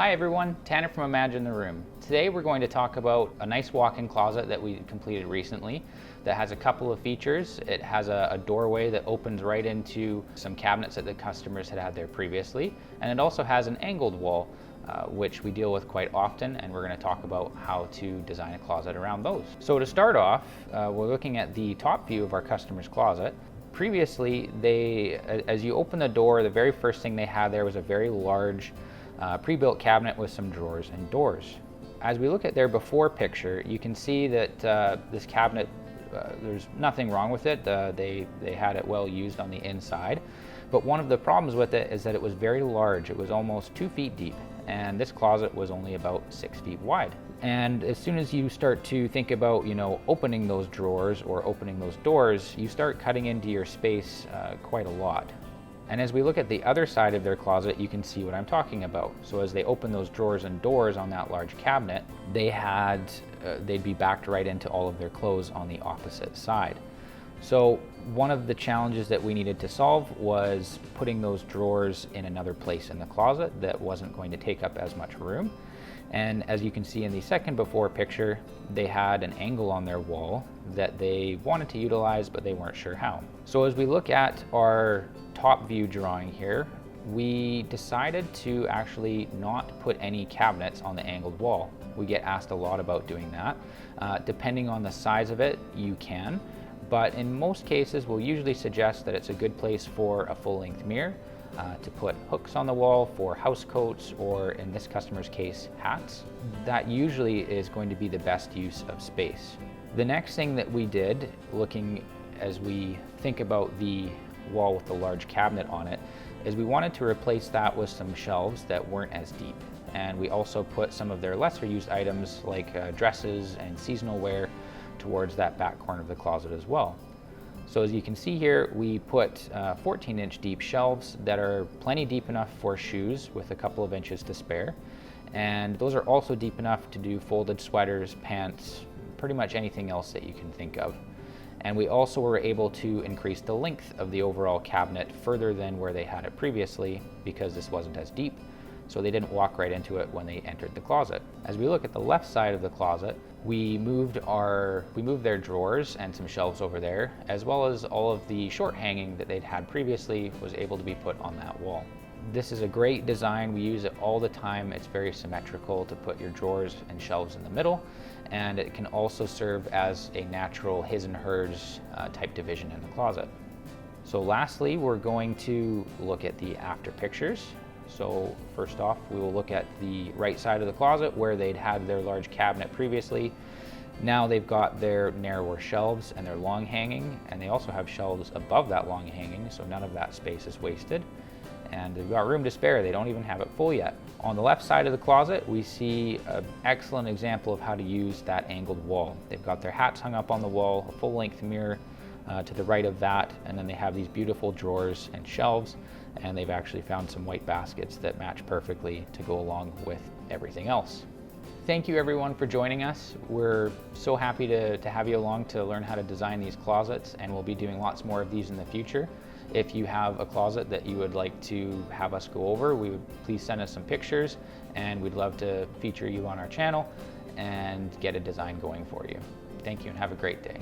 Hi everyone, Tanner from Imagine the Room. Today we're going to talk about a nice walk-in closet that we completed recently that has a couple of features. It has a doorway that opens right into some cabinets that the customers had had there previously, and it also has an angled wall, which we deal with quite often, and we're going to talk about how to design a closet around those. So to start off, we're looking at the top view of our customer's closet. Previously, as you open the door, the very first thing they had there was a very large pre-built cabinet with some drawers and doors. As we look at their before picture, you can see that this cabinet, there's nothing wrong with it. They had it well used on the inside. But one of the problems with it is that it was very large. It was almost 2 feet deep, and this closet was only about 6 feet wide. And as soon as you start to think about, opening those drawers or opening those doors, you start cutting into your space quite a lot. And as we look at the other side of their closet, you can see what I'm talking about. So as they open those drawers and doors on that large cabinet, they'd be backed right into all of their clothes on the opposite side. So one of the challenges that we needed to solve was putting those drawers in another place in the closet that wasn't going to take up as much room. And as you can see in the second before picture, they had an angle on their wall that they wanted to utilize, but they weren't sure how. So as we look at our top view drawing here, we decided to actually not put any cabinets on the angled wall. We get asked a lot about doing that. Depending on the size of it, you can, but in most cases, we'll usually suggest that it's a good place for a full-length mirror, to put hooks on the wall for house coats, or in this customer's case, hats. That usually is going to be the best use of space. The next thing that we did, looking as we think about the wall with the large cabinet on it, is we wanted to replace that with some shelves that weren't as deep. And we also put some of their lesser used items like dresses and seasonal wear towards that back corner of the closet as well. So as you can see here, we put 14-inch deep shelves that are plenty deep enough for shoes with a couple of inches to spare. And those are also deep enough to do folded sweaters, pants, pretty much anything else that you can think of. And we also were able to increase the length of the overall cabinet further than where they had it previously, because this wasn't as deep, so they didn't walk right into it when they entered the closet. As we look at the left side of the closet, we moved their drawers and some shelves over there, as well as all of the short hanging that they'd had previously was able to be put on that wall. This is a great design. We use it all the time. It's very symmetrical to put your drawers and shelves in the middle, and it can also serve as a natural his and hers type division in the closet. So lastly, we're going to look at the after pictures. So first off, we will look at the right side of the closet where they'd had their large cabinet previously. Now they've got their narrower shelves and their long hanging, and they also have shelves above that long hanging, so none of that space is wasted. And they've got room to spare. They don't even have it full yet. On the left side of the closet, we see an excellent example of how to use that angled wall. They've got their hats hung up on the wall, a full-length mirror to the right of that, and then they have these beautiful drawers and shelves, and they've actually found some white baskets that match perfectly to go along with everything else. Thank you everyone for joining us. We're so happy to have you along to learn how to design these closets, and we'll be doing lots more of these in the future. If you have a closet that you would like to have us go over, please send us some pictures, and we'd love to feature you on our channel and get a design going for you. Thank you and have a great day.